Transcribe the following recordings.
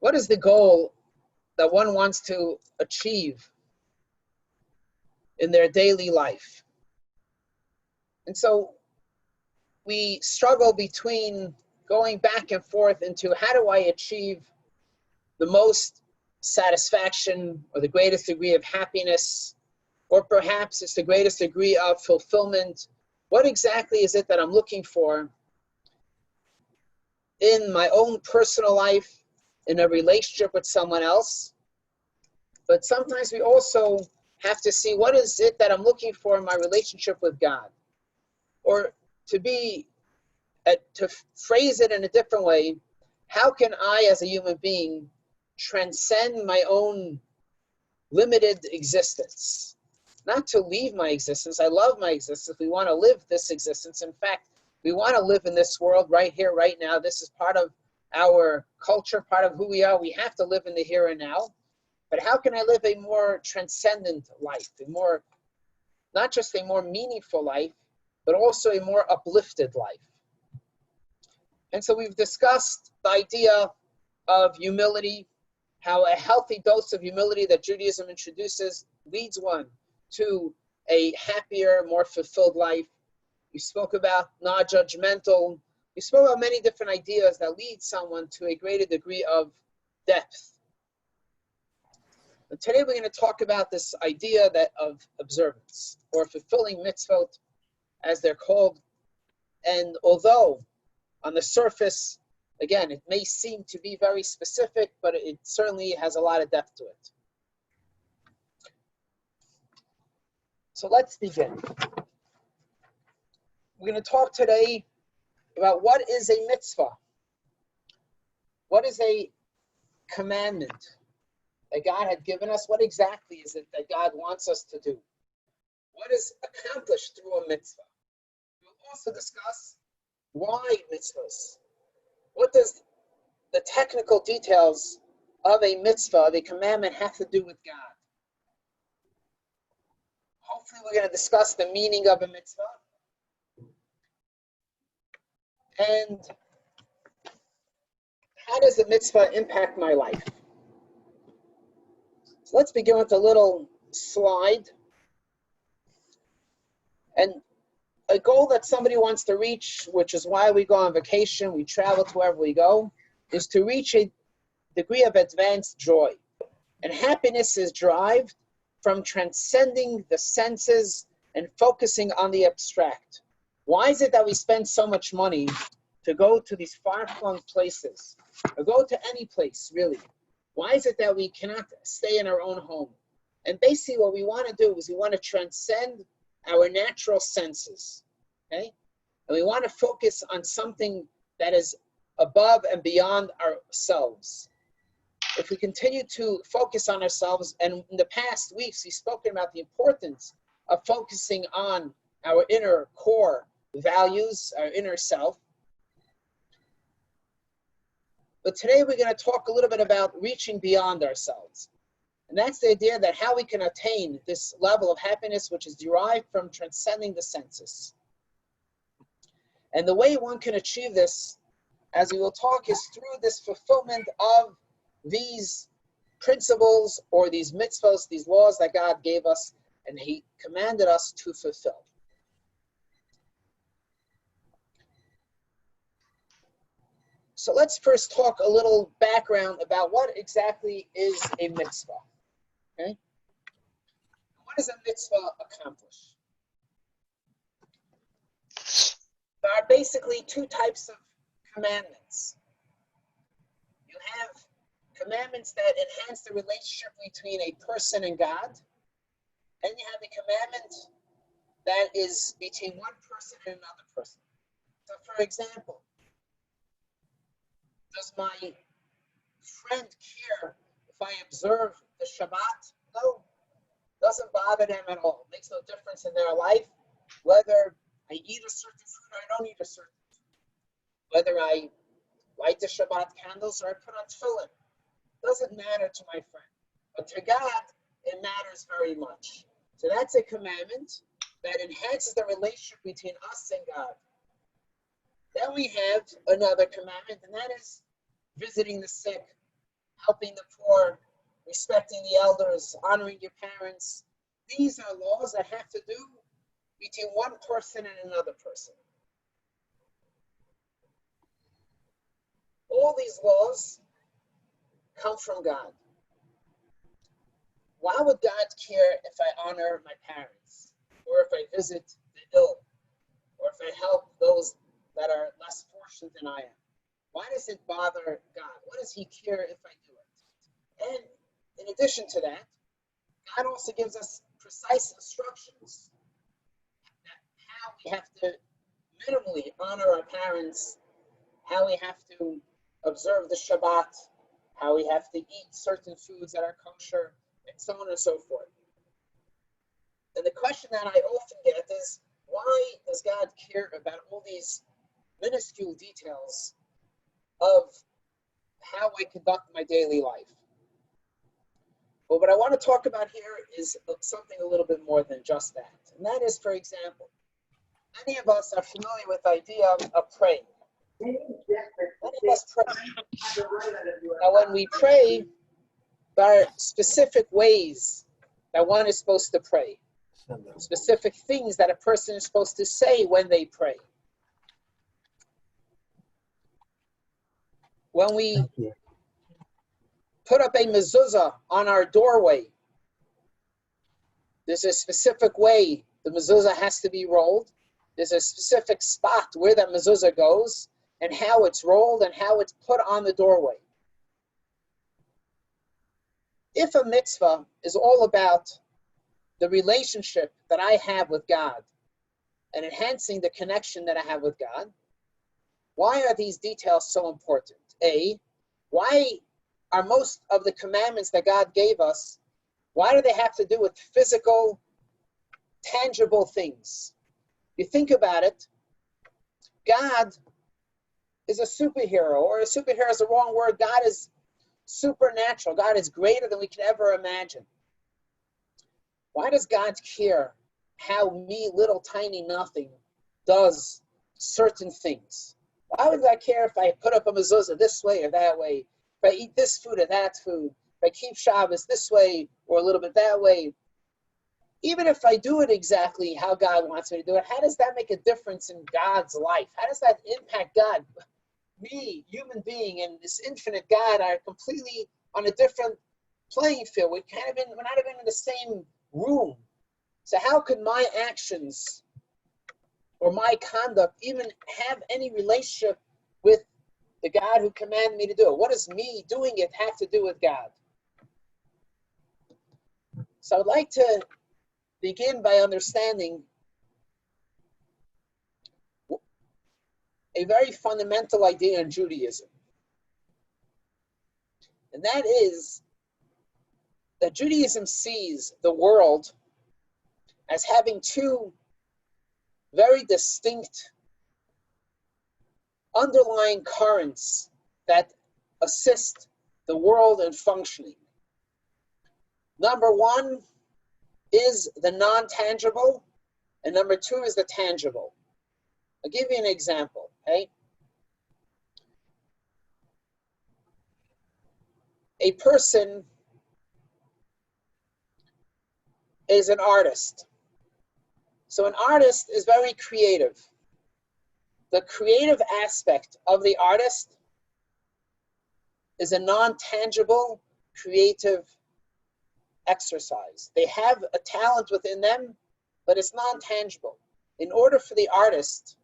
What is the goal that one wants to achieve in their daily life? And so we struggle between going back and forth into how do I achieve the most satisfaction or the greatest degree of happiness, or perhaps it's the greatest degree of fulfillment. What exactly is it that I'm looking for in my own personal life, in a relationship with someone else? But sometimes we also have to see what is it that I'm looking for in my relationship with God. Or to phrase it in a different way, how can I as a human being transcend my own limited existence? Not to leave my existence. I love my existence. We want to live this existence. In fact, we want to live in this world right here, right now. This is part of our culture, part of who we are. We have to live in the here and now. But how can I live a more transcendent life, not just a more meaningful life, but also a more uplifted life? And so we've discussed the idea of humility, how a healthy dose of humility that Judaism introduces leads one to a happier, more fulfilled life. We spoke about non-judgmental. We spoke about many different ideas that lead someone to a greater degree of depth. And today we're going to talk about this idea of observance, or fulfilling mitzvot, as they're called. And although on the surface, again, it may seem to be very specific, but it certainly has a lot of depth to it. So let's begin. We're going to talk today about what is a mitzvah. What is a commandment that God had given us? What exactly is it that God wants us to do? What is accomplished through a mitzvah? We'll also discuss why mitzvahs. What does the technical details of a mitzvah, of a commandment, have to do with God? Hopefully we're going to discuss the meaning of a mitzvah. And how does the mitzvah impact my life? So let's begin with a little slide. And a goal that somebody wants to reach, which is why we go on vacation, we travel to wherever we go, is to reach a degree of advanced joy. And happiness is derived from transcending the senses and focusing on the abstract. Why is it that we spend so much money to go to these far-flung places, or go to any place, really? Why is it that we cannot stay in our own home? And basically what we want to do is we want to transcend our natural senses, okay? And we want to focus on something that is above and beyond ourselves. If we continue to focus on ourselves, and in the past weeks we've spoken about the importance of focusing on our inner core values, our inner self. But today we're going to talk a little bit about reaching beyond ourselves. And that's the idea that how we can attain this level of happiness which is derived from transcending the senses. And the way one can achieve this, as we will talk, is through this fulfillment of these principles, or these mitzvahs, these laws that God gave us and He commanded us to fulfill. So let's first talk a little background about what exactly is a mitzvah. Okay? What does a mitzvah accomplish? There are basically two types of commandments. You have commandments that enhance the relationship between a person and God, and you have a commandment that is between one person and another person. So for example, does my friend care if I observe the Shabbat? No, doesn't bother them at all. It makes no difference in their life whether I eat a certain food or I don't eat a certain food. Whether I light the Shabbat candles or I put on tefillin. Doesn't matter to my friend. But to God, it matters very much. So that's a commandment that enhances the relationship between us and God. Then we have another commandment, and that is visiting the sick, helping the poor, respecting the elders, honoring your parents. These are laws that have to do between one person and another person. All these laws come from God. Why would God care if I honor my parents, or if I visit the ill, or if I help those that are less fortunate than I am? Why does it bother God? What does he care if I do it? And in addition to that, God also gives us precise instructions how we have to minimally honor our parents, how we have to observe the Shabbat, how we have to eat certain foods that are kosher, and so on and so forth. And the question that I often get is, why does God care about all these minuscule details of how I conduct my daily life? But what I want to talk about here is something a little bit more than just that. And that is, for example, many of us are familiar with the idea of praying. Many of us pray. Now, when we pray, there are specific ways that one is supposed to pray. Specific things that a person is supposed to say when they pray. When we put up a mezuzah on our doorway, there's a specific way the mezuzah has to be rolled. There's a specific spot where that mezuzah goes and how it's rolled and how it's put on the doorway. If a mitzvah is all about the relationship that I have with God and enhancing the connection that I have with God, why are these details so important? A, why are most of the commandments that God gave us, why do they have to do with physical, tangible things? You think about it, God is a superhero, or a superhero is the wrong word. God is supernatural. God is greater than we can ever imagine. Why does God care how me, little tiny nothing, does certain things? Why would God care if I put up a mezuzah this way or that way, if I eat this food or that food, if I keep Shabbos this way or a little bit that way? Even if I do it exactly how God wants me to do it, how does that make a difference in God's life? How does that impact God? Me, human being, and this infinite God are completely on a different playing field. We're not even in the same room. So how could my actions or my conduct even have any relationship with the God who commanded me to do it? What does me doing it have to do with God? So I'd like to begin by understanding a very fundamental idea in Judaism. And that is that Judaism sees the world as having two very distinct underlying currents that assist the world in functioning. Number one is the non-tangible, and number two is the tangible. I'll give you an example, okay? A person is an artist. So an artist is very creative. The creative aspect of the artist is a non-tangible creative exercise. They have a talent within them, but it's non-tangible. In order for the artist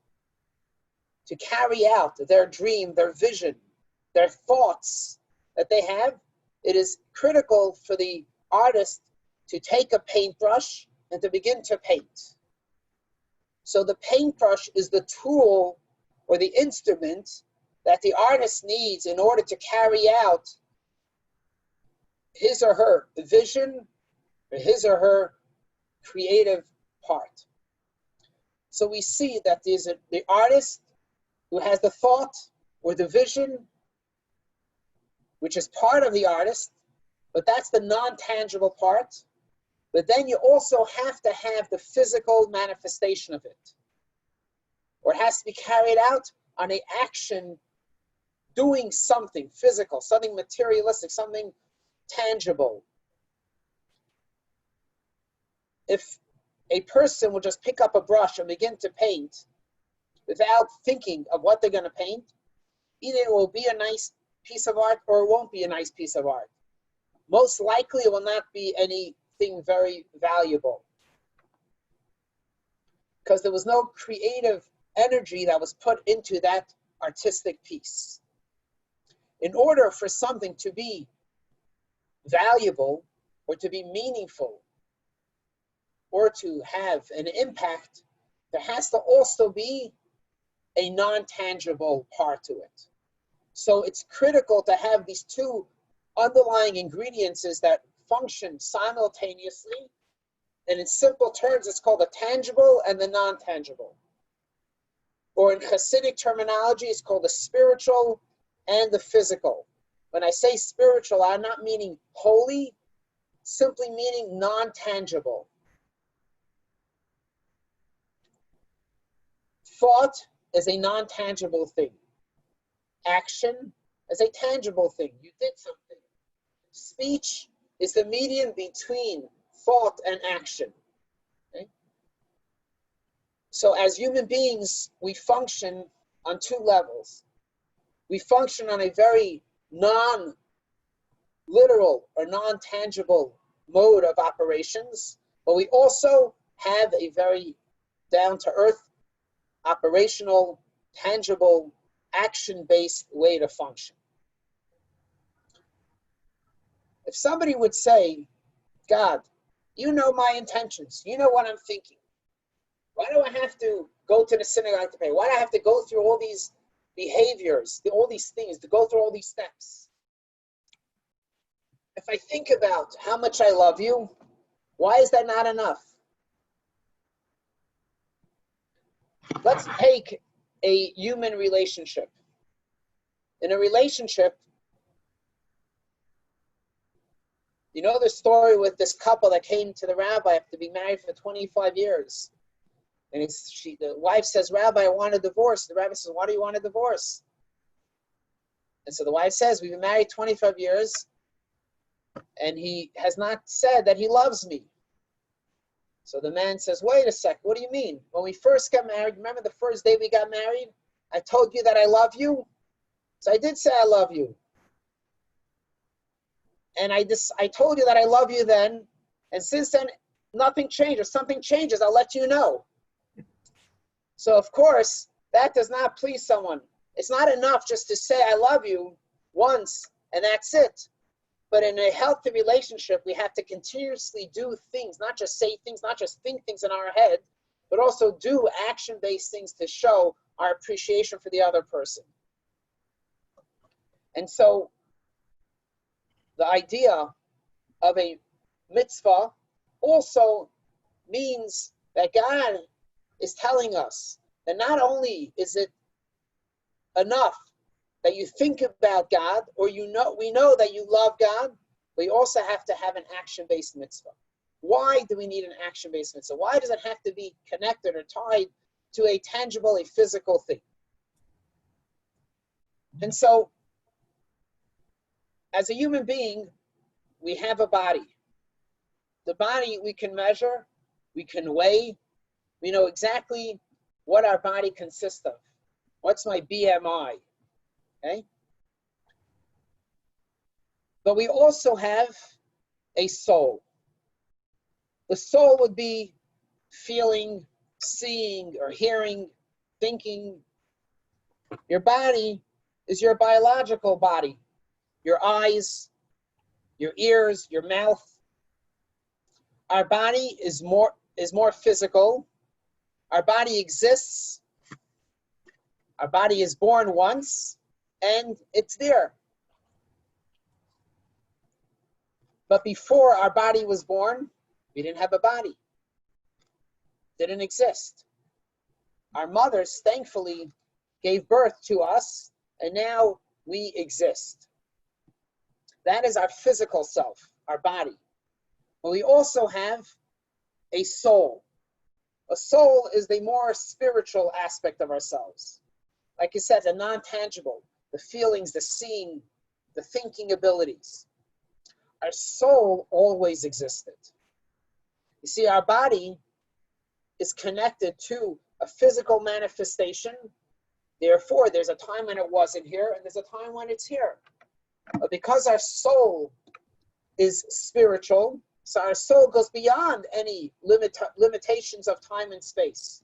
to carry out their dream, their vision, their thoughts that they have, it is critical for the artist to take a paintbrush and to begin to paint. So the paintbrush is the tool or the instrument that the artist needs in order to carry out his or her vision or his or her creative part. So we see that there's the artist who has the thought or the vision, which is part of the artist, but that's the non-tangible part. But then you also have to have the physical manifestation of it, or it has to be carried out on an action doing something physical, something materialistic, something tangible. If a person will just pick up a brush and begin to paint without thinking of what they're going to paint, either it will be a nice piece of art or it won't be a nice piece of art. Most likely it will not be anything very valuable, because there was no creative energy that was put into that artistic piece. In order for something to be valuable or to be meaningful or to have an impact, there has to also be a non-tangible part to it. So it's critical to have these two underlying ingredients that function simultaneously. And in simple terms, it's called the tangible and the non-tangible. Or in Hasidic terminology, it's called the spiritual and the physical. When I say spiritual, I'm not meaning holy, simply meaning non-tangible. Thought is a non-tangible thing. Action is a tangible thing. You did something. Speech is the medium between thought and action. Okay? So as human beings, we function on two levels. We function on a very non-literal or non-tangible mode of operations, but we also have a very down-to-earth, operational, tangible, action-based way to function. If somebody would say, God, you know my intentions, you know what I'm thinking. Why do I have to go to the synagogue to pray? Why do I have to go through all these behaviors, all these things, to go through all these steps? If I think about how much I love you, why is that not enough? Let's take a human relationship. In a relationship, you know the story with this couple that came to the rabbi after being married for 25 years. And the wife says, Rabbi, I want a divorce. The rabbi says, why do you want a divorce? And so the wife says, we've been married 25 years, and he has not said that he loves me. So the man says, wait a second, what do you mean? When we first got married, remember the first day we got married? I told you that I love you. So I did say I love you. And I told you that I love you then. And since then, nothing changed. If something changes, I'll let you know. So of course, that does not please someone. It's not enough just to say I love you once and that's it. But in a healthy relationship, we have to continuously do things, not just say things, not just think things in our head, but also do action-based things to show our appreciation for the other person. And so the idea of a mitzvah also means that God is telling us that not only is it enough that you think about God, or we know that you love God, but you also have to have an action-based mitzvah. Why do we need an action-based mitzvah? Why does it have to be connected or tied to a tangible, a physical thing? And so, as a human being, we have a body. The body we can measure, we can weigh, we know exactly what our body consists of. What's my BMI? Okay? But we also have a soul. The soul would be feeling, seeing, or hearing, thinking. Your body is your biological body. Your eyes, your ears, your mouth. Our body is more physical. Our body exists. Our body is born once, and it's there. But before our body was born, we didn't have a body. Didn't exist. Our mothers, thankfully, gave birth to us, and now we exist. That is our physical self, our body. But we also have a soul. A soul is the more spiritual aspect of ourselves. Like you said, a non-tangible. the feelings, the seeing, the thinking abilities. Our soul always existed. You see, our body is connected to a physical manifestation. Therefore, there's a time when it wasn't here, and there's a time when it's here. But because our soul is spiritual, so our soul goes beyond any limitations of time and space.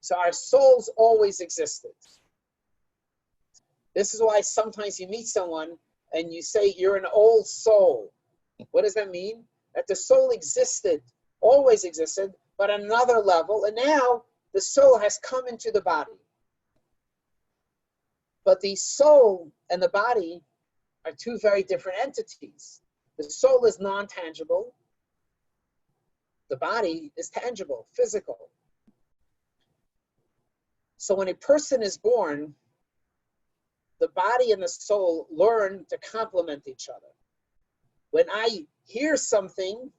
So our souls always existed. This is why sometimes you meet someone and you say you're an old soul. What does that mean? That the soul existed, always existed, but on another level, and now the soul has come into the body. But the soul and the body are two very different entities. The soul is non-tangible. The body is tangible, physical. So when a person is born, the body and the soul learn to complement each other. When I hear something,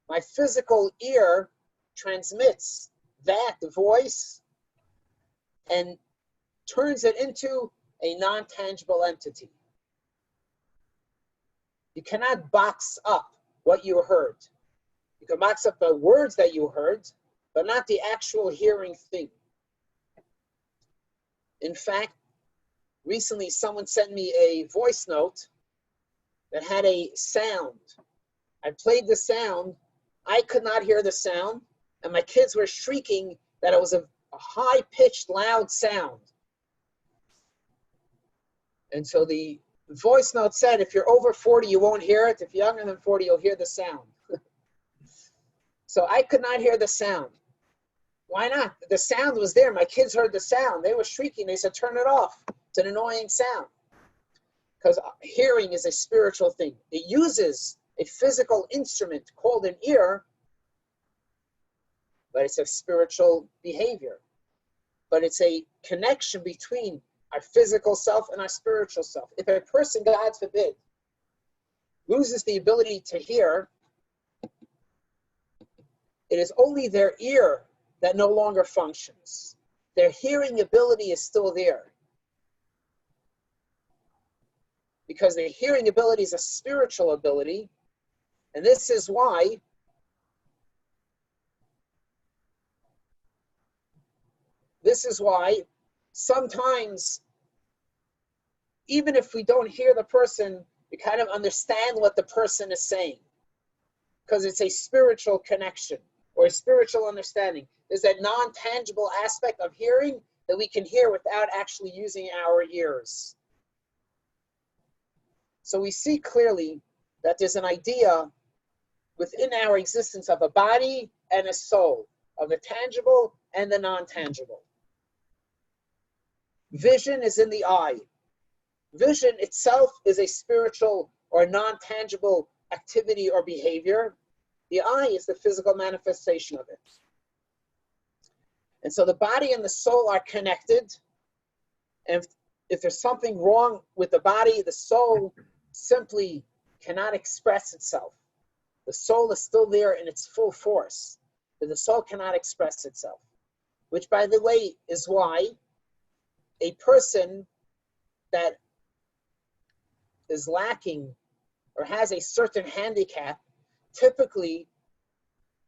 my physical ear transmits that voice and turns it into a non-tangible entity. You cannot box up what you heard. You can box up the words that you heard, but not the actual hearing thing. In fact, recently someone sent me a voice note that had a sound. I played the sound. I could not hear the sound, and my kids were shrieking that it was a high-pitched, loud sound. And so the voice note said, if you're over 40, you won't hear it. If you're younger than 40, you'll hear the sound. So I could not hear the sound. Why not? The sound was there. My kids heard the sound. They were shrieking. They said, turn it off. It's an annoying sound. Because hearing is a spiritual thing. It uses a physical instrument called an ear, but it's a spiritual behavior. But it's a connection between our physical self and our spiritual self. If a person, God forbid, loses the ability to hear, it is only their ear that no longer functions. Their hearing ability is still there. Because the hearing ability is a spiritual ability, and this is why sometimes, even if we don't hear the person, we kind of understand what the person is saying, because it's a spiritual connection or a spiritual understanding. There's that non-tangible aspect of hearing that we can hear without actually using our ears. So we see clearly that there's an idea within our existence of a body and a soul, of the tangible and the non-tangible. Vision is in the eye. Vision itself is a spiritual or non-tangible activity or behavior. The eye is the physical manifestation of it. And so the body and the soul are connected. And if there's something wrong with the body, the soul simply cannot express itself. The soul is still there in its full force, but the soul cannot express itself. Which, by the way, is why a person that is lacking or has a certain handicap, typically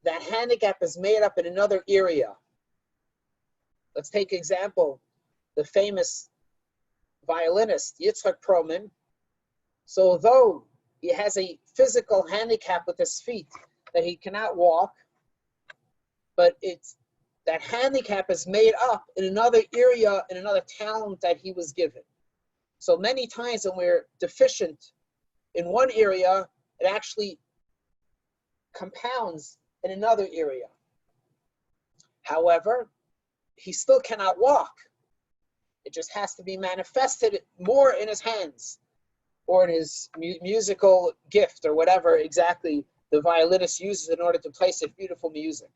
that handicap is made up in another area. Let's take example, the famous violinist, Yitzhak Perlman. So although he has a physical handicap with his feet that he cannot walk, but that handicap is made up in another area, in another talent that he was given. So many times when we're deficient in one area, it actually compounds in another area. However, he still cannot walk. It just has to be manifested more in his hands or in his musical gift or whatever exactly the violinist uses in order to play such beautiful music.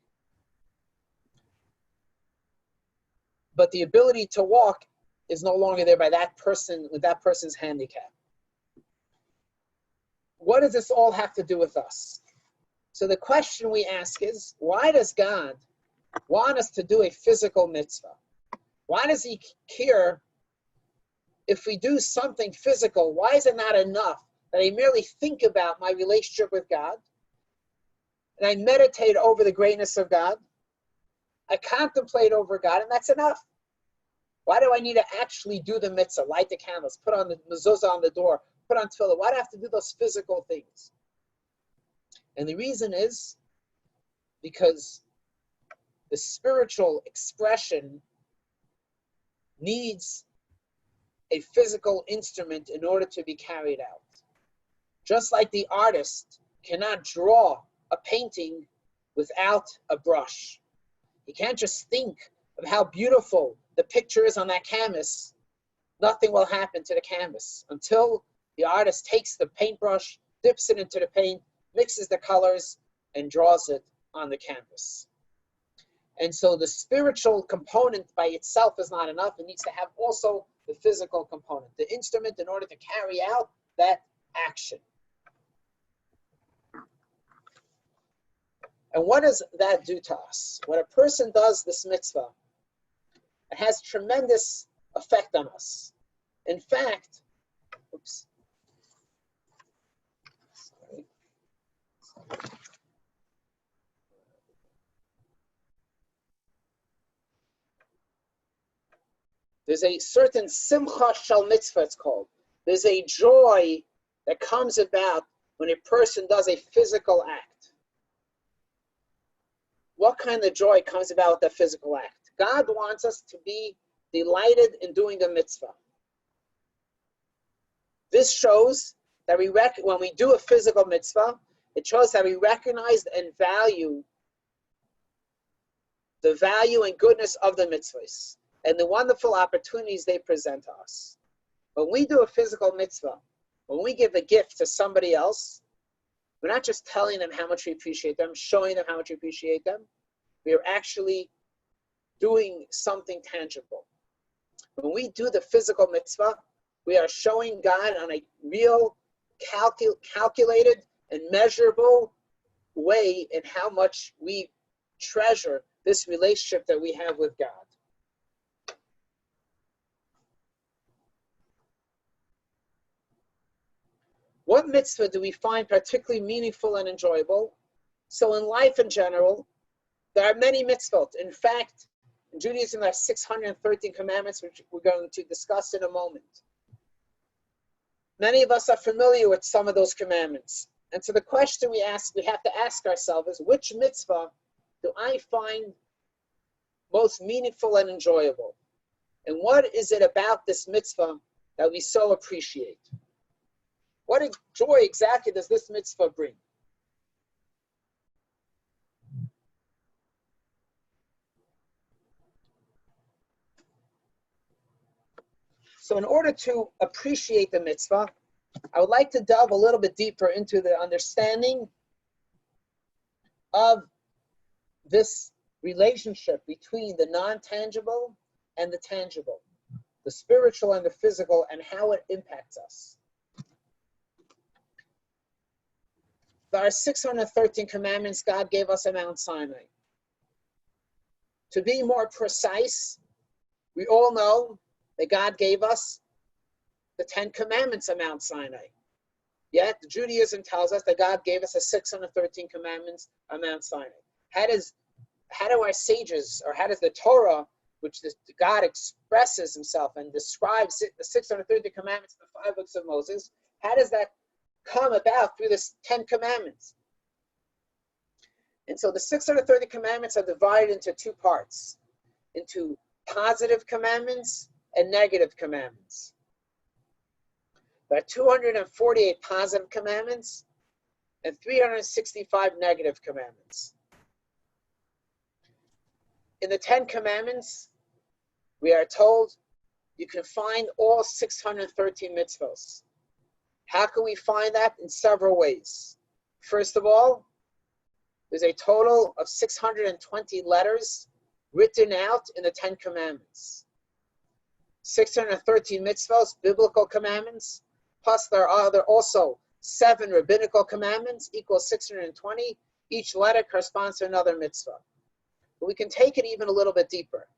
But the ability to walk is no longer there by that person with that person's handicap. What does this all have to do with us? So the question we ask is, why does God want us to do a physical mitzvah? Why does he care if we do something physical, why is it not enough that I merely think about my relationship with God and I meditate over the greatness of God? I contemplate over God, and that's enough. Why do I need to actually do the mitzvah, light the candles, put on the mezuzah on the door, put on tefillah? Why do I have to do those physical things? And the reason is because the spiritual expression needs a physical instrument in order to be carried out. Just like the artist cannot draw a painting without a brush. You can't just think of how beautiful the picture is on that canvas. Nothing will happen to the canvas until the artist takes the paintbrush, dips it into the paint, mixes the colors, and draws it on the canvas. And so the spiritual component by itself is not enough. It needs to have also the physical component, the instrument in order to carry out that action. And what does that do to us? When a person does this mitzvah, it has tremendous effect on us. In fact, there's a certain simcha shel mitzvah, it's called. There's a joy that comes about when a person does a physical act. What kind of joy comes about with the physical act? God wants us to be delighted in doing the mitzvah. This shows that when we do a physical mitzvah, it shows that we recognize and value the value and goodness of the mitzvahs and the wonderful opportunities they present to us. When we do a physical mitzvah, when we give a gift to somebody else, we're not just telling them how much we appreciate them, showing them how much we appreciate them. We are actually doing something tangible. When we do the physical mitzvah, we are showing God on a real, calculated, and measurable way in how much we treasure this relationship that we have with God. What mitzvah do we find particularly meaningful and enjoyable? So in life in general, there are many mitzvot. In fact, in Judaism, there are 613 commandments, which we're going to discuss in a moment. Many of us are familiar with some of those commandments. And so the question we have to ask ourselves is, which mitzvah do I find most meaningful and enjoyable? And what is it about this mitzvah that we so appreciate? What joy exactly does this mitzvah bring? So in order to appreciate the mitzvah, I would like to delve a little bit deeper into the understanding of this relationship between the non-tangible and the tangible, the spiritual and the physical, and how it impacts us. There are 613 commandments God gave us at Mount Sinai. To be more precise, we all know that God gave us the 10 commandments at Mount Sinai. Yet Judaism tells us that God gave us the 613 commandments at Mount Sinai. How do our sages, or how does the Torah, which God expresses himself and describes the 613 commandments in the 5 books of Moses, how does that come about through the 10 commandments? And so the 630 commandments are divided into 2 parts, into positive commandments and negative commandments. There are 248 positive commandments and 365 negative commandments. In the 10 commandments, we are told you can find all 613 mitzvos. How can we find that? In several ways. First of all, there's a total of 620 letters written out in the 10 commandments. 613 mitzvos, biblical commandments, plus there are also 7 rabbinical commandments, equals 620. Each letter corresponds to another mitzvah. But we can take it even a little bit deeper.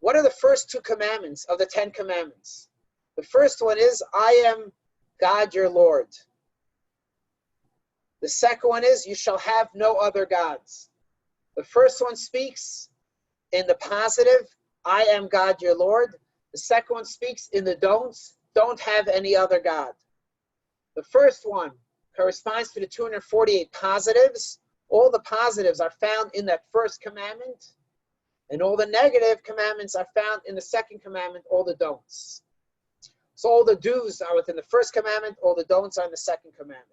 What are the first two commandments of the 10 commandments? The first one is, I am God your Lord. The second one is, you shall have no other gods. The first one speaks in the positive, I am God your Lord. The second one speaks in the don'ts, don't have any other God. The first one corresponds to the 248 positives. All the positives are found in that first commandment, and all the negative commandments are found in the second commandment, all the don'ts. So all the do's are within the first commandment, all the don'ts are in the second commandment.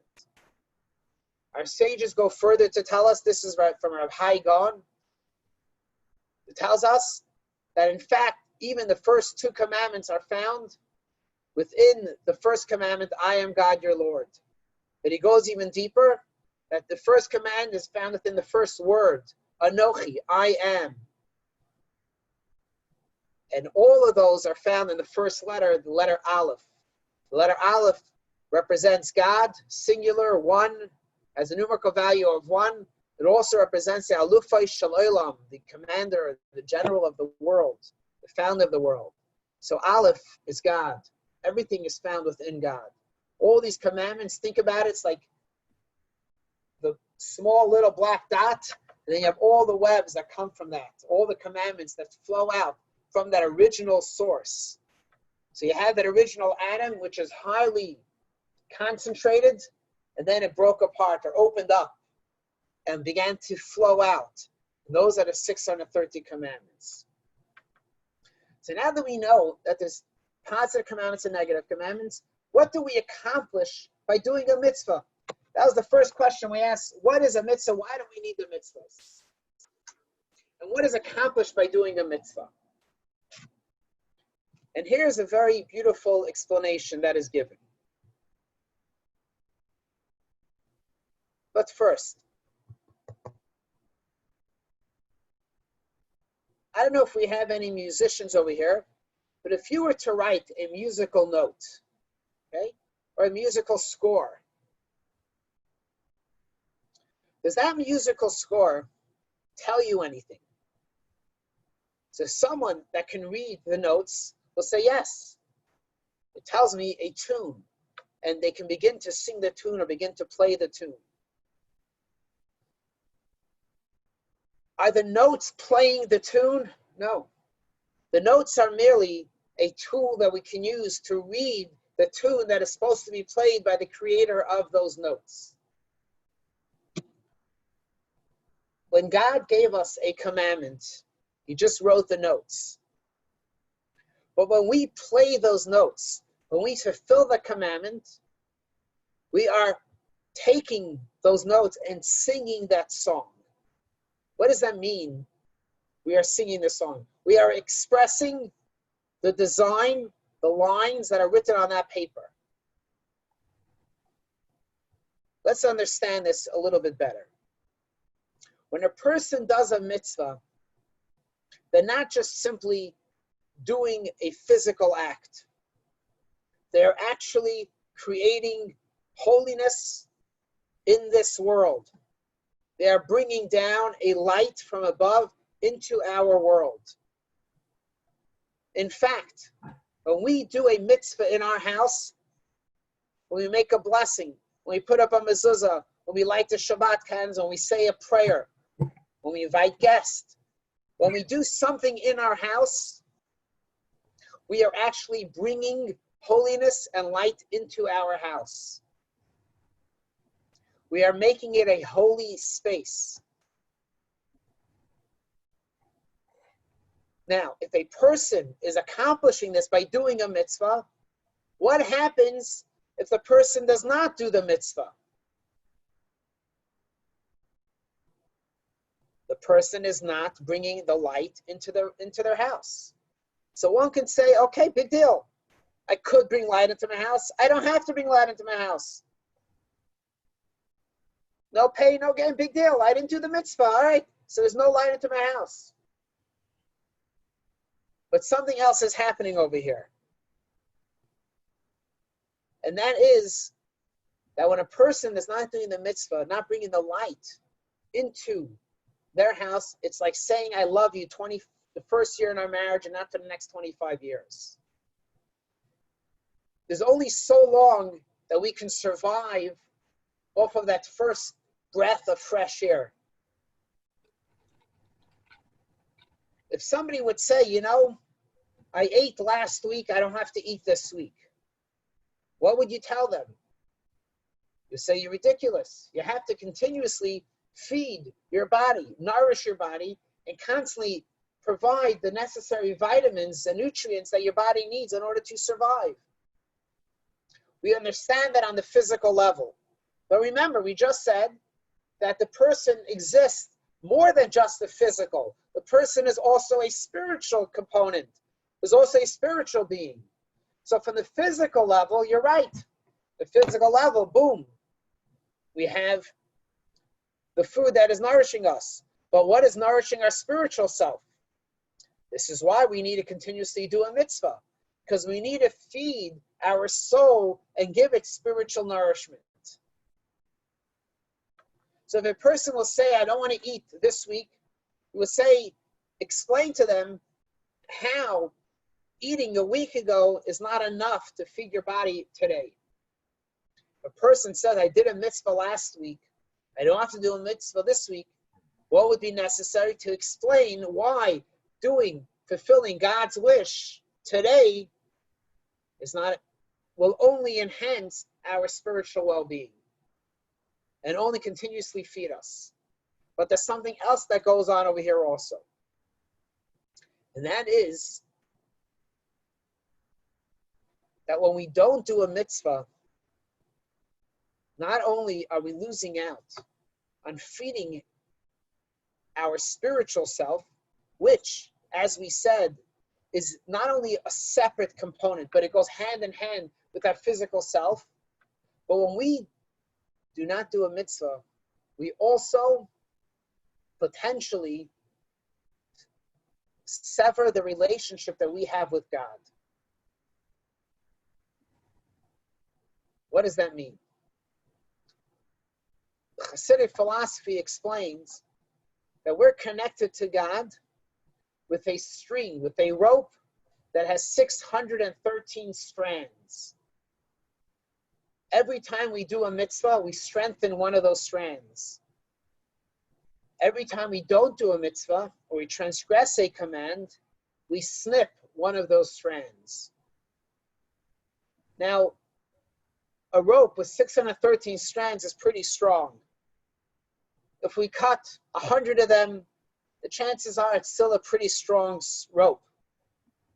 Our sages go further to tell us, this is right from Rabbi Gaon. It tells us that in fact, even the first two commandments are found within the first commandment, I am God your Lord. But he goes even deeper, that the first command is found within the first word, Anochi, I am. And all of those are found in the first letter, the letter Aleph. The letter Aleph represents God, singular, one, has a numerical value of 1. It also represents the Alufay Shel Olam, the commander, the general of the world, the founder of the world. So Aleph is God. Everything is found within God. All these commandments, think about it, it's like the small little black dot, and then you have all the webs that come from that, all the commandments that flow out from that original source. So you have that original atom, which is highly concentrated, and then it broke apart or opened up and began to flow out. And those are the 630 commandments. So now that we know that there's positive commandments and negative commandments, what do we accomplish by doing a mitzvah? That was the first question we asked. What is a mitzvah? Why do we need the mitzvahs? And what is accomplished by doing a mitzvah? And here's a very beautiful explanation that is given. But first, I don't know if we have any musicians over here, but if you were to write a musical note, okay, or a musical score, does that musical score tell you anything? So someone that can read the notes will say, yes, it tells me a tune, and they can begin to sing the tune or begin to play the tune. Are the notes playing the tune? No. The notes are merely a tool that we can use to read the tune that is supposed to be played by the creator of those notes. When God gave us a commandment, he just wrote the notes. But when we play those notes, when we fulfill the commandment, we are taking those notes and singing that song. What does that mean? We are singing the song. We are expressing the design, the lines that are written on that paper. Let's understand this a little bit better. When a person does a mitzvah, they're not just simply doing a physical act. They're actually creating holiness in this world. They are bringing down a light from above into our world. In fact, when we do a mitzvah in our house, when we make a blessing, when we put up a mezuzah, when we light the Shabbat candles, when we say a prayer, when we invite guests, when we do something in our house, we are actually bringing holiness and light into our house. We are making it a holy space. Now, if a person is accomplishing this by doing a mitzvah, what happens if the person does not do the mitzvah? The person is not bringing the light into their house. So one can say, okay, big deal. I could bring light into my house. I don't have to bring light into my house. No pay, no gain, big deal. I didn't do the mitzvah, all right? So there's no light into my house. But something else is happening over here. And that is that when a person is not doing the mitzvah, not bringing the light into their house, it's like saying I love you 24 the first year in our marriage and not for the next 25 years. There's only so long that we can survive off of that first breath of fresh air. If somebody would say, you know, I ate last week, I don't have to eat this week, what would you tell them? You say you're ridiculous. You have to continuously feed your body, nourish your body, and constantly provide the necessary vitamins and nutrients that your body needs in order to survive. We understand that on the physical level. But remember, we just said that the person exists more than just the physical. The person is also a spiritual component. There's also a spiritual being. So from the physical level, you're right. The physical level, boom. We have the food that is nourishing us. But what is nourishing our spiritual self? This is why we need to continuously do a mitzvah, because we need to feed our soul and give it spiritual nourishment. So if a person will say, I don't want to eat this week, we will say, explain to them how eating a week ago is not enough to feed your body today. If a person says, I did a mitzvah last week, I don't have to do a mitzvah this week, what would be necessary to explain why fulfilling God's wish today will only enhance our spiritual well-being and only continuously feed us. But there's something else that goes on over here also. And that is that when we don't do a mitzvah, not only are we losing out on feeding our spiritual self, which, as we said, is not only a separate component, but it goes hand in hand with our physical self. But when we do not do a mitzvah, we also potentially sever the relationship that we have with God. What does that mean? The Hasidic philosophy explains that we're connected to God with a string, with a rope that has 613 strands. Every time we do a mitzvah, we strengthen one of those strands. Every time we don't do a mitzvah, or we transgress a command, we snip one of those strands. Now, a rope with 613 strands is pretty strong. If we cut 100 of them, the chances are it's still a pretty strong rope.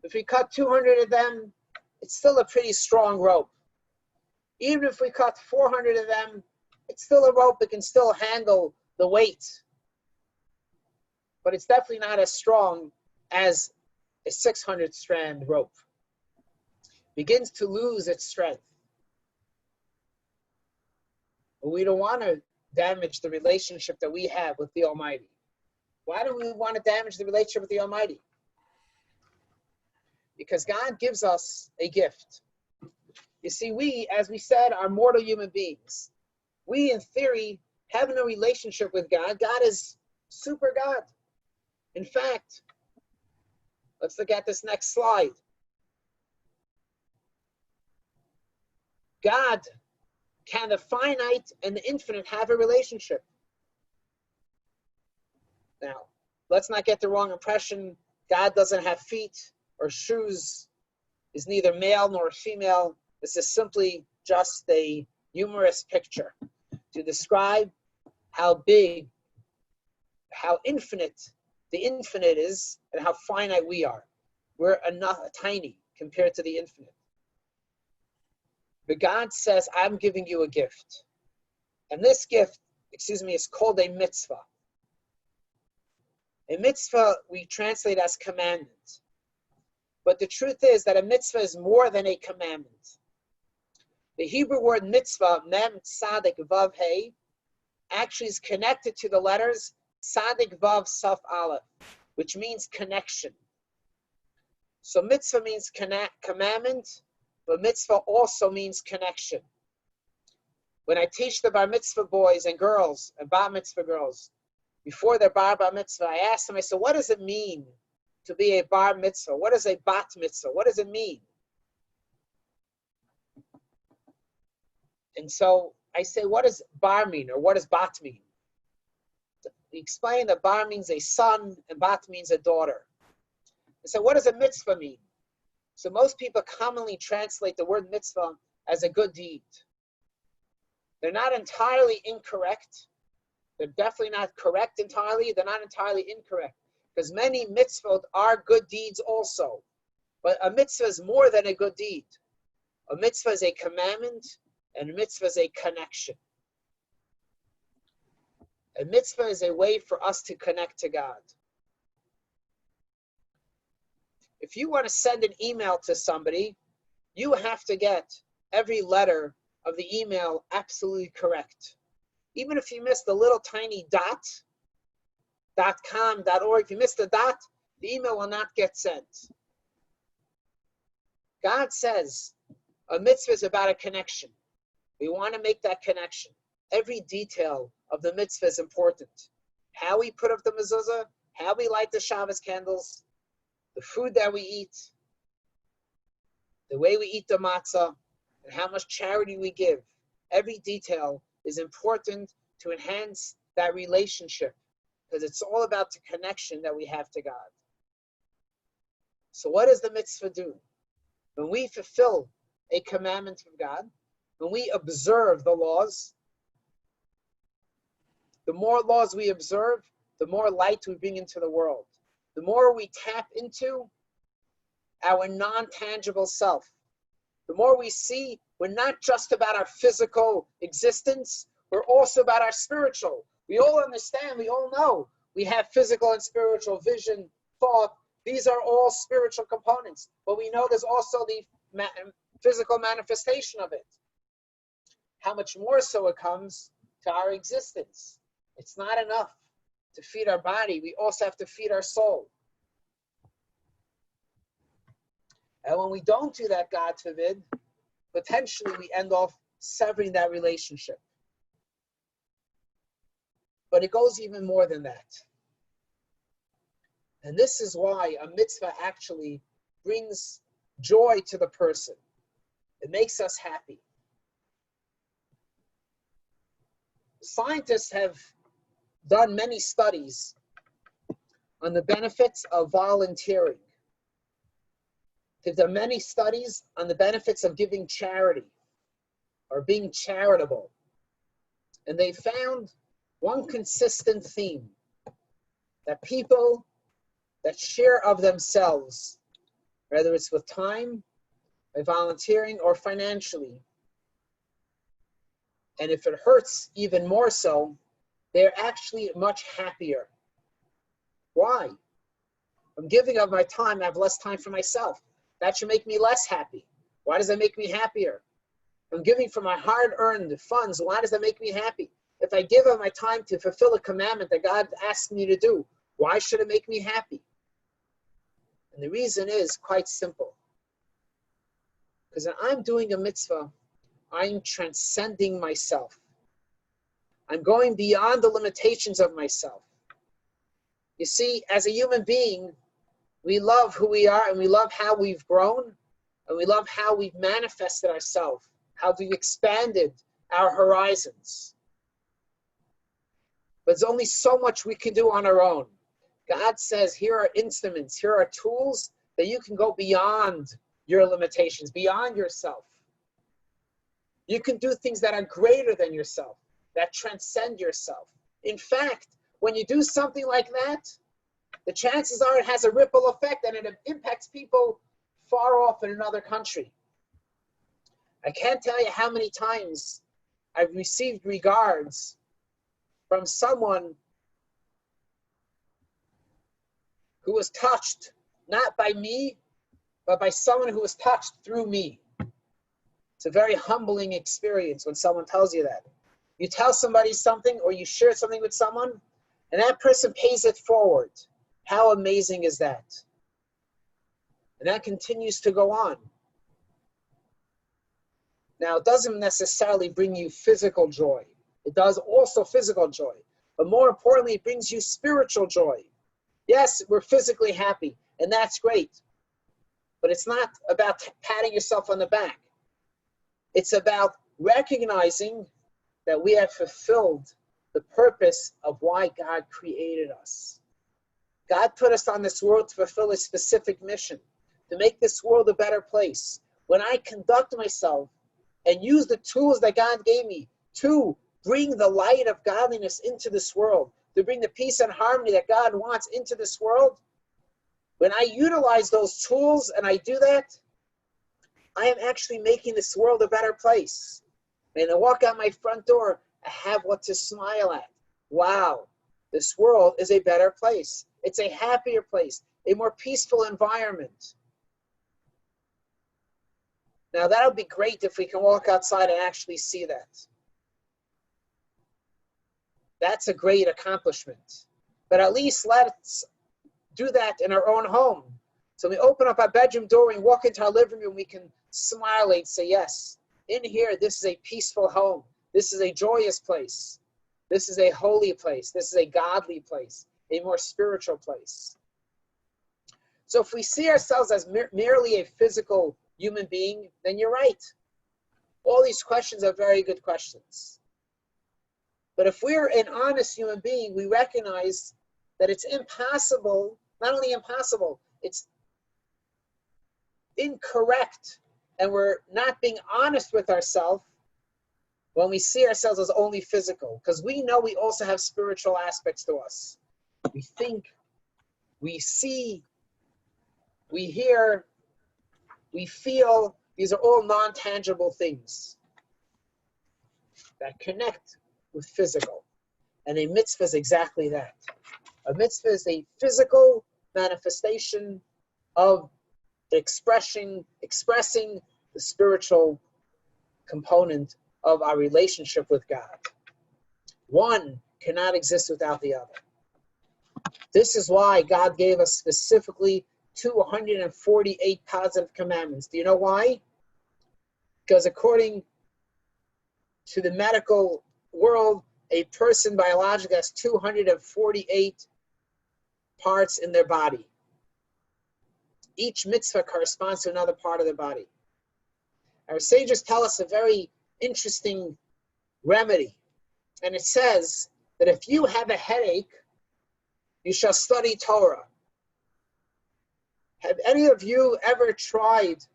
If we cut 200 of them, it's still a pretty strong rope. Even if we cut 400 of them, it's still a rope that can still handle the weight. But it's definitely not as strong as a 600 strand rope. It begins to lose its strength. But we don't want to damage the relationship that we have with the Almighty. Why do we want to damage the relationship with the Almighty? Because God gives us a gift. You see, we, as we said, are mortal human beings. We, in theory, have no relationship with God. God is super God. In fact, let's look at this next slide. God, can the finite and the infinite have a relationship? Now, let's not get the wrong impression. God doesn't have feet or shoes, is neither male nor female. This is simply just a humorous picture to describe how big, how infinite the infinite is and how finite we are. We're tiny compared to the infinite. But God says, I'm giving you a gift. And this gift, is called a mitzvah. A mitzvah we translate as commandment. But the truth is that a mitzvah is more than a commandment. The Hebrew word mitzvah, mem tzadik vav hey, actually is connected to the letters tzadik vav saf aleph, which means connection. So mitzvah means commandment, but mitzvah also means connection. When I teach the bar mitzvah boys and girls, and bar mitzvah girls, before their bar mitzvah, I ask them, I said, what does it mean to be a bar mitzvah? What is a bat mitzvah? What does it mean? And so I say, what does bar mean, or what does bat mean? We explain that bar means a son and bat means a daughter. And so what does a mitzvah mean? So most people commonly translate the word mitzvah as a good deed. They're not entirely incorrect. They're definitely not correct entirely. They're not entirely incorrect, because many mitzvot are good deeds also. But a mitzvah is more than a good deed. A mitzvah is a commandment, and a mitzvah is a connection. A mitzvah is a way for us to connect to God. If you want to send an email to somebody, you have to get every letter of the email absolutely correct. Even if you missed the little tiny .com, .org, if you missed the dot, the email will not get sent. God says a mitzvah is about a connection. We want to make that connection. Every detail of the mitzvah is important. How we put up the mezuzah, how we light the Shabbos candles, the food that we eat, the way we eat the matzah, and how much charity we give. Every detail is important to enhance that relationship, because it's all about the connection that we have to God. So what does the mitzvah do? When we fulfill a commandment of God, when we observe the laws, the more laws we observe, the more light we bring into the world. The more we tap into our non-tangible self, the more we see we're not just about our physical existence, we're also about our spiritual. We all understand, we all know we have physical and spiritual vision, thought. These are all spiritual components, but we know there's also the physical manifestation of it. How much more so it comes to our existence. It's not enough to feed our body. We also have to feed our soul. And when we don't do that, God forbid, potentially we end off severing that relationship. But it goes even more than that. And this is why a mitzvah actually brings joy to the person. It makes us happy. Scientists have done many studies on the benefits of volunteering. They've done many studies on the benefits of giving charity or being charitable. And they found one consistent theme, that people that share of themselves, whether it's with time, by volunteering, or financially, and if it hurts even more so, they're actually much happier. Why? I'm giving of my time, I have less time for myself. That should make me less happy. Why does that make me happier? I'm giving from my hard-earned funds. Why does that make me happy? If I give of my time to fulfill a commandment that God asked me to do, why should it make me happy? And the reason is quite simple. Because when I'm doing a mitzvah, I'm transcending myself. I'm going beyond the limitations of myself. You see, as a human being, we love who we are, and we love how we've grown, and we love how we've manifested ourselves, how we've expanded our horizons. But there's only so much we can do on our own. God says, here are instruments, here are tools that you can go beyond your limitations, beyond yourself. You can do things that are greater than yourself, that transcend yourself. In fact, when you do something like that, the chances are it has a ripple effect and it impacts people far off in another country. I can't tell you how many times I've received regards from someone who was touched, not by me, but by someone who was touched through me. It's a very humbling experience when someone tells you that. You tell somebody something or you share something with someone, and that person pays it forward. How amazing is that? And that continues to go on. Now, it doesn't necessarily bring you physical joy. It does also physical joy. But more importantly, it brings you spiritual joy. Yes, we're physically happy. And that's great. But it's not about patting yourself on the back. It's about recognizing that we have fulfilled the purpose of why God created us. God put us on this world to fulfill a specific mission, to make this world a better place. When I conduct myself and use the tools that God gave me to bring the light of godliness into this world, to bring the peace and harmony that God wants into this world, when I utilize those tools and I do that, I am actually making this world a better place. And I walk out my front door, I have what to smile at. Wow, this world is a better place. It's a happier place, a more peaceful environment. Now that would be great if we can walk outside and actually see that. That's a great accomplishment. But at least let's do that in our own home. So we open up our bedroom door and walk into our living room, we can smile and say, yes, in here, this is a peaceful home. This is a joyous place. This is a holy place. This is a godly place, a more spiritual place. So if we see ourselves as merely a physical human being, then you're right. All these questions are very good questions. But if we're an honest human being, we recognize that it's impossible, not only impossible, it's incorrect, and we're not being honest with ourselves when we see ourselves as only physical, because we know we also have spiritual aspects to us. We think, we see, we hear, we feel. These are all non-tangible things that connect with physical. And a mitzvah is exactly that. A mitzvah is a physical manifestation of expressing the spiritual component of our relationship with God. One cannot exist without the other. This is why God gave us specifically 248 positive commandments. Do you know why? Because according to the medical world, a person biologically has 248 parts in their body. Each mitzvah corresponds to another part of the body. Our sages tell us a very interesting remedy. And it says that if you have a headache, you shall study Torah. Have any of you ever tried,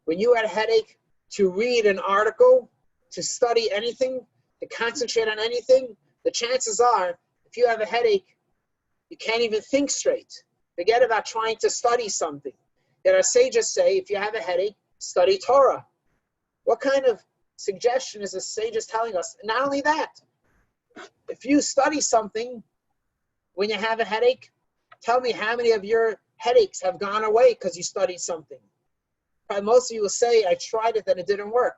when you had a headache, to read an article, to study anything, to concentrate on anything? The chances are, if you have a headache, you can't even think straight. Forget about trying to study something. Yet our sages say, if you have a headache, study Torah. What kind of suggestion is the sages telling us? Not only that, if you study something when you have a headache, tell me how many of your headaches have gone away because you studied something. Probably most of you will say, I tried it and it didn't work.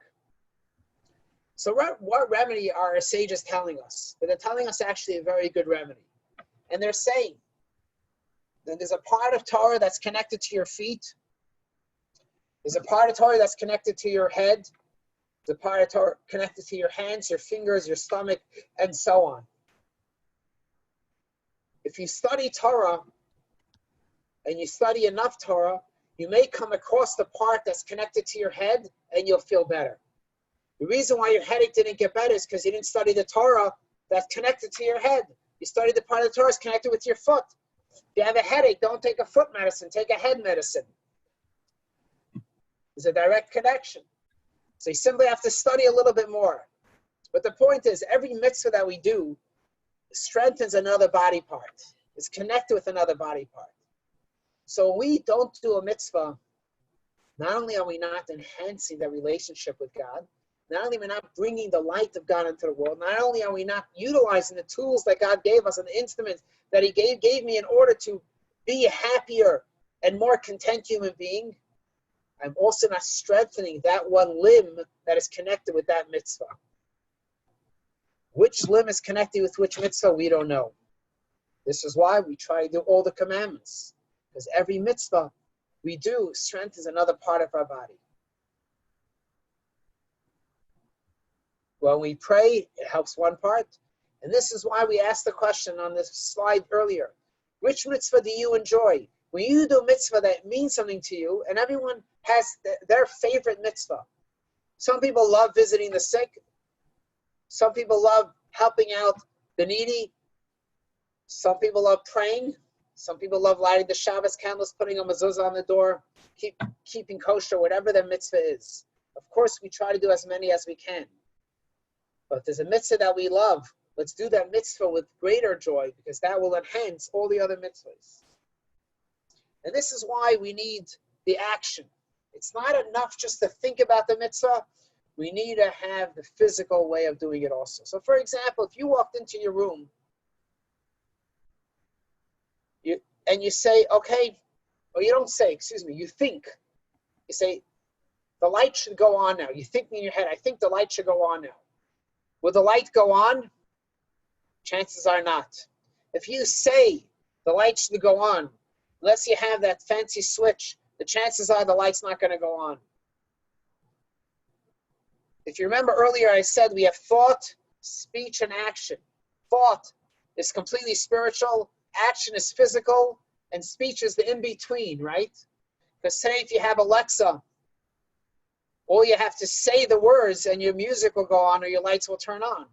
So what remedy are our sages telling us? But they're telling us actually a very good remedy. And they're saying that there's a part of Torah that's connected to your feet. There's a part of Torah that's connected to your head. There's a part of Torah connected to your hands, your fingers, your stomach, and so on. If you study Torah, and you study enough Torah, you may come across the part that's connected to your head, and you'll feel better. The reason why your headache didn't get better is because you didn't study the Torah that's connected to your head. You studied the part of the Torah that's connected with your foot. If you have a headache, don't take a foot medicine, take a head medicine. There's a direct connection. So you simply have to study a little bit more. But the point is, every mitzvah that we do strengthens another body part. It's connected with another body part. So when we don't do a mitzvah, not only are we not enhancing the relationship with God, not only are we not bringing the light of God into the world, not only are we not utilizing the tools that God gave us and the instruments that He gave me in order to be a happier and more content human being, I'm also not strengthening that one limb that is connected with that mitzvah. Which limb is connected with which mitzvah, we don't know. This is why we try to do all the commandments, because every mitzvah we do strengthens another part of our body. When we pray, it helps one part. And this is why we asked the question on this slide earlier. Which mitzvah do you enjoy? When you do a mitzvah that means something to you, and everyone has their favorite mitzvah. Some people love visiting the sick. Some people love helping out the needy. Some people love praying. Some people love lighting the Shabbos candles, putting a mezuzah on the door, keeping kosher, whatever their mitzvah is. Of course, we try to do as many as we can. But if there's a mitzvah that we love, let's do that mitzvah with greater joy, because that will enhance all the other mitzvahs. And this is why we need the action. It's not enough just to think about the mitzvah. We need to have the physical way of doing it also. So for example, if you walked into your room and you say, okay, or you don't say, excuse me, you think. You say, the light should go on now. You think in your head, I think the light should go on now. Will the light go on? Chances are not. If you say the light should go on, unless you have that fancy switch, the chances are the light's not going to go on. If you remember earlier, I said we have thought, speech, and action. Thought is completely spiritual, action is physical, and speech is the in-between, right? Because today, if you have Alexa, all you have to say the words and your music will go on or your lights will turn on.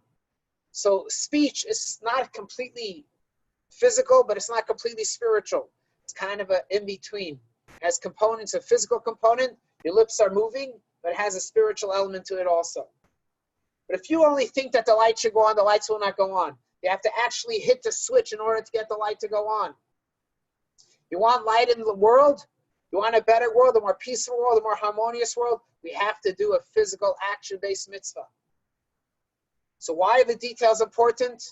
So speech is not completely physical, but it's not completely spiritual. It's kind of an in-between. It has components, a physical component, your lips are moving, but it has a spiritual element to it also. But if you only think that the light should go on, the lights will not go on. You have to actually hit the switch in order to get the light to go on. You want light in the world? You want a better world, a more peaceful world, a more harmonious world? We have to do a physical action-based mitzvah. So why are the details important?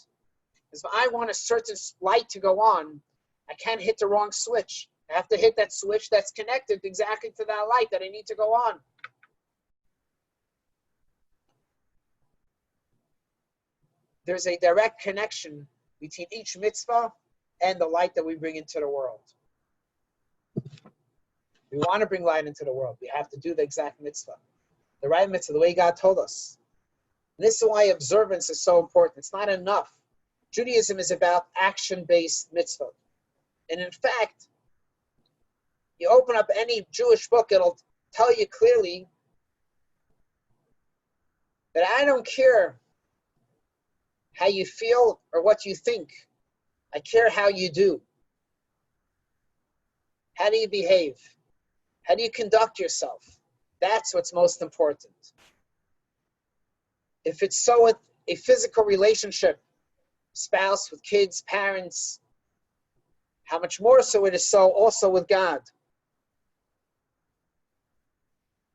Because if I want a certain light to go on, I can't hit the wrong switch. I have to hit that switch that's connected exactly to that light that I need to go on. There's a direct connection between each mitzvah and the light that we bring into the world. We want to bring light into the world. We have to do the exact mitzvah. The right mitzvah, the way God told us. And this is why observance is so important. It's not enough. Judaism is about action-based mitzvah. And in fact, you open up any Jewish book, it'll tell you clearly that I don't care how you feel or what you think. I care how you do. How do you behave? How do you conduct yourself? That's what's most important. If it's so with a physical relationship, spouse, with kids, parents, how much more so it is so also with God.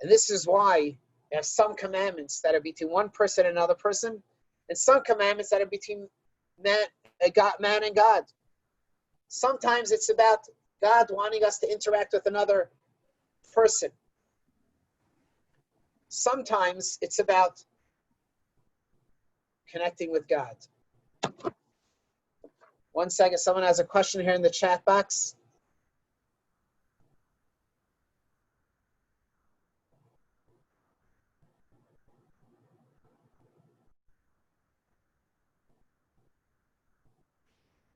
And this is why there are some commandments that are between one person and another person, and some commandments that are between man and God. Sometimes it's about God wanting us to interact with another person. Sometimes it's about connecting with God. One second, someone has a question here in the chat box.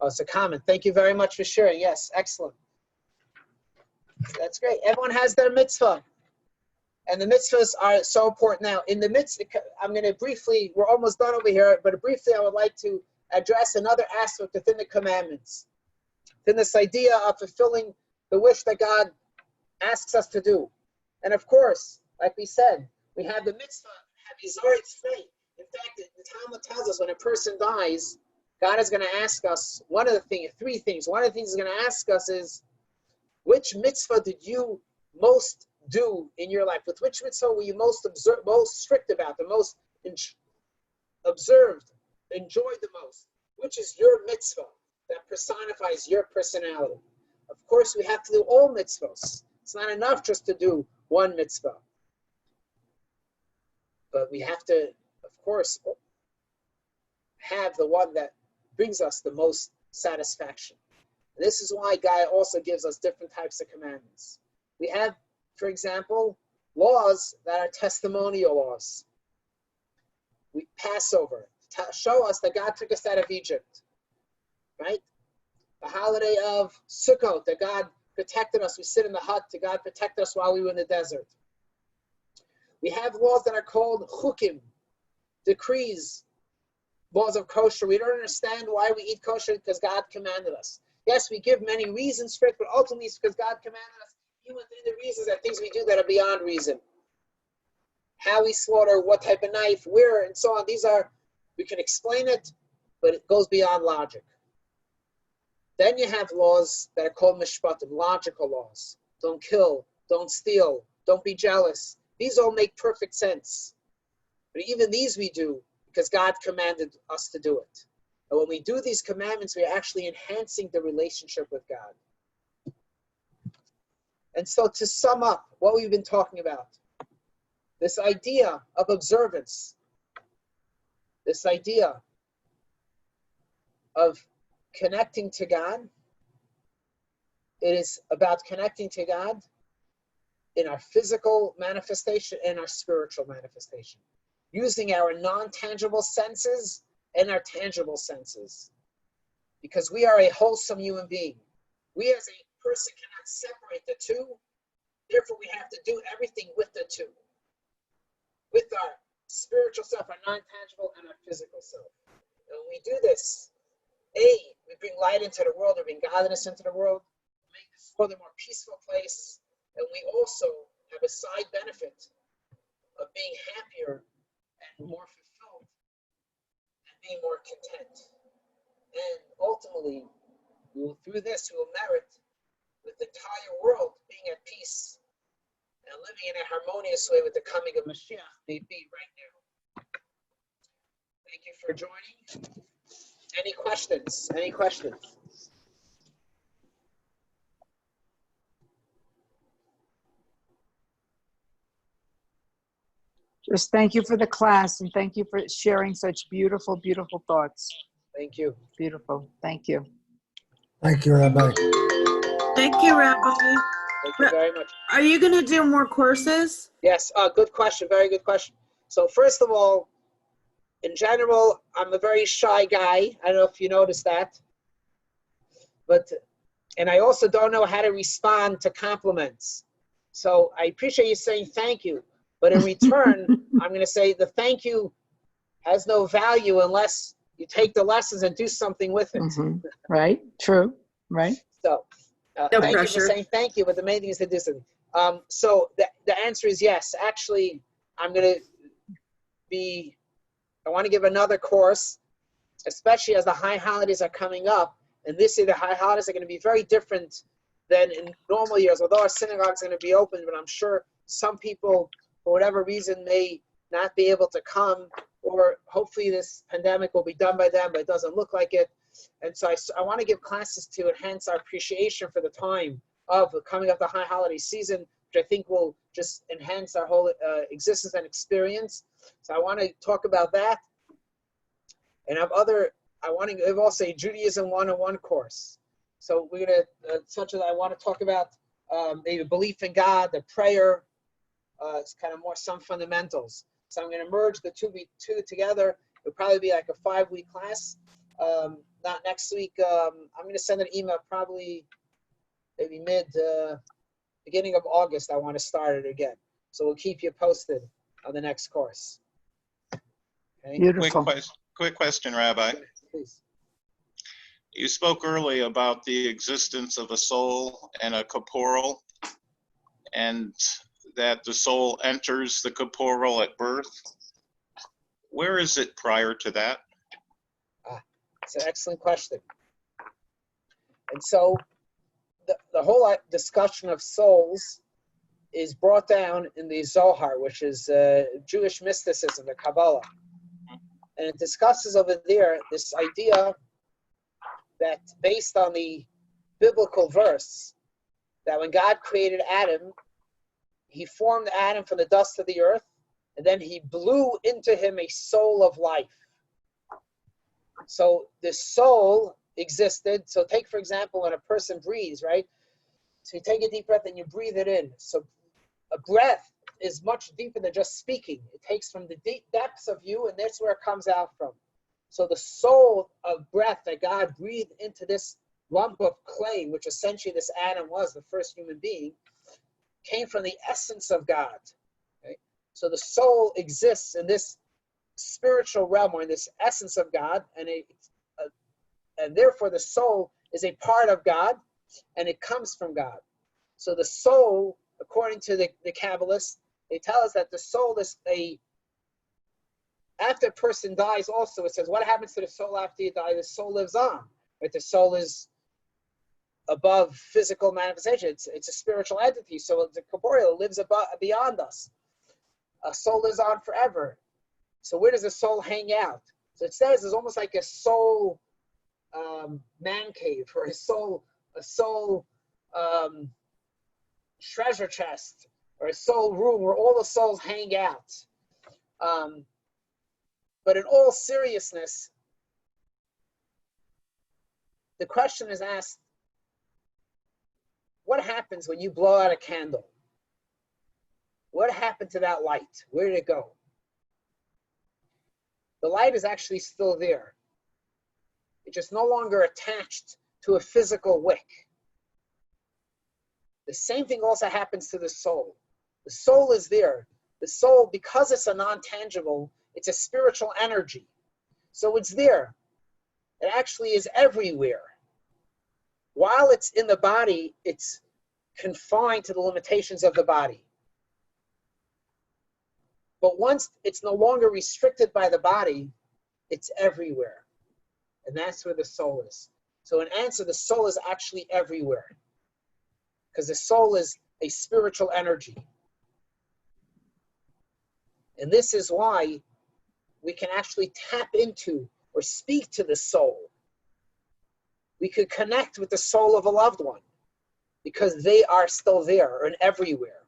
Oh, it's a comment. Thank you very much for sharing. Yes, excellent. That's great. Everyone has their mitzvah. And the mitzvahs are so important. Now, in the mitzvah, I'm going to briefly, we're almost done over here, but briefly I would like to address another aspect within the commandments. Within this idea of fulfilling the wish that God asks us to do. And of course, like we said, we have the mitzvah, have Yizorit's faith. In fact, the Talmud tells us when a person dies, God is going to ask us three things. One of the things he's going to ask us is, which mitzvah did you most do in your life? With which mitzvah were you most strict about, the most observed, enjoyed the most? Which is your mitzvah that personifies your personality? Of course, we have to do all mitzvahs. It's not enough just to do one mitzvah. But we have to, of course, have the one that brings us the most satisfaction. And this is why God also gives us different types of commandments. We have, for example, laws that are testimonial laws. We Passover, show us that God took us out of Egypt, right? The holiday of Sukkot, that God protected us. We sit in the hut to God protect us while we were in the desert. We have laws that are called chukim, decrees, laws of kosher. We don't understand why we eat kosher because God commanded us. Yes, we give many reasons for it, but ultimately it's because God commanded us. Even within the reasons are things we do that are beyond reason. How we slaughter, what type of knife, where, and so on. These are, we can explain it, but it goes beyond logic. Then you have laws that are called mishpatim, logical laws. Don't kill, don't steal, don't be jealous. These all make perfect sense. But even these we do because God commanded us to do it. And when we do these commandments, we're actually enhancing the relationship with God. And so to sum up what we've been talking about, this idea of observance, this idea of connecting to God, it is about connecting to God in our physical manifestation and our spiritual manifestation, using our non-tangible senses and our tangible senses, because we are a wholesome human being. We as a person cannot separate the two, therefore we have to do everything with the two, with our spiritual self, our non-tangible, and our physical self. And when we do this, we bring light into the world, we bring godliness into the world, make this world a more peaceful place, and we also have a side benefit of being happier and more fulfilled and being more content. And ultimately, through this, we will merit with the entire world being at peace and living in a harmonious way with the coming of Mashiach, may be right now. Thank you for joining. Any questions? Any questions? Just thank you for the class and thank you for sharing such beautiful, beautiful thoughts. Thank you. Beautiful. Thank you. Thank you, Rabbi. Thank you, Rabbi. Thank you very much. Are you going to do more courses? Yes, good question. Very good question. So first of all, in general, I'm a very shy guy. I don't know if you noticed that. And I also don't know how to respond to compliments. So I appreciate you saying thank you. But in return, I'm going to say the thank you has no value unless you take the lessons and do something with it. Mm-hmm. Right? True. Right? So No thank pressure. you for saying thank you, but the main thing is to do something. So the answer is yes. Actually, I want to give another course, especially as the high holidays are coming up. And this year, the high holidays are going to be very different than in normal years. Although our synagogues are going to be open, but I'm sure some people, for whatever reason, may not be able to come, or hopefully this pandemic will be done by then, but it doesn't look like it. And so I want to give classes to enhance our appreciation for the time of coming up the high holiday season, which I think will just enhance our whole existence and experience. So I want to talk about that. And I want to give also a Judaism 101 course. So we're going to, such as I want to talk about maybe belief in God, the prayer, it's kind of more some fundamentals. So I'm going to merge the two together. It'll probably be like a 5-week class. Not next week. I'm going to send an email probably maybe beginning of August. I want to start it again. So we'll keep you posted on the next course. Okay? Beautiful. Quick question, Rabbi. Please. You spoke earlier about the existence of a soul and a corporal, and that the soul enters the corporal at birth. Where is it prior to that? It's an excellent question. And so the whole discussion of souls is brought down in the Zohar, which is Jewish mysticism, the Kabbalah. And it discusses over there this idea that based on the biblical verse, that when God created Adam, he formed Adam from the dust of the earth, and then he blew into him a soul of life. So this soul existed. So take, for example, when a person breathes, right? So you take a deep breath and you breathe it in. So a breath is much deeper than just speaking. It takes from the deep depths of you, and that's where it comes out from. So the soul of breath that God breathed into this lump of clay, which essentially this Adam was, the first human being, came from the essence of God. Okay? So the soul exists in this spiritual realm, or in this essence of God, and therefore the soul is a part of God, and it comes from God. So the soul, according to the Kabbalists, they tell us that the soul is after a person dies also, it says, what happens to the soul after you die? The soul lives on. Right? The soul is above physical manifestation. It's a spiritual entity. So the corporeal lives beyond us. A soul lives on forever. So where does the soul hang out? So it says it's almost like a soul man cave, or a soul treasure chest, or a soul room where all the souls hang out. But in all seriousness, the question is asked, what happens when you blow out a candle? What happened to that light? Where did it go? The light is actually still there. It's just no longer attached to a physical wick. The same thing also happens to the soul. The soul is there. The soul, because it's a non-tangible, it's a spiritual energy. So it's there. It actually is everywhere. While it's in the body, it's confined to the limitations of the body. But once it's no longer restricted by the body, it's everywhere. And that's where the soul is. So in answer, the soul is actually everywhere. Because the soul is a spiritual energy. And this is why we can actually tap into or speak to the soul. We could connect with the soul of a loved one because they are still there and everywhere.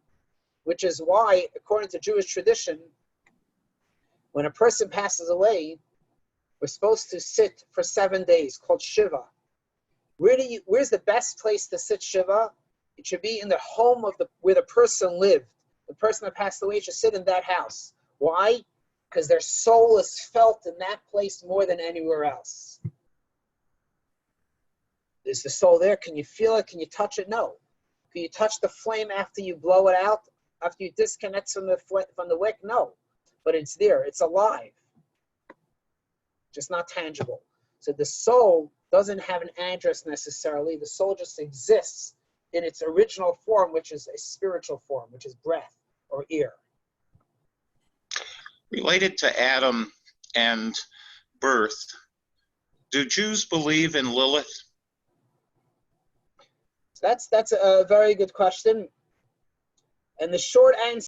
Which is why, according to Jewish tradition, when a person passes away, we're supposed to sit for 7 days, called Shiva. Where's the best place to sit Shiva? It should be in the home of where the person lived. The person that passed away should sit in that house. Why? Because their soul is felt in that place more than anywhere else. Is the soul there? Can you feel it? Can you touch it? No. Can you touch the flame after you blow it out? After you disconnect from the wick? No. But it's there. It's alive. Just not tangible. So the soul doesn't have an address necessarily. The soul just exists in its original form, which is a spiritual form, which is breath or ear. Related to Adam and birth, do Jews believe in Lilith? So that's a very good question. And the short answer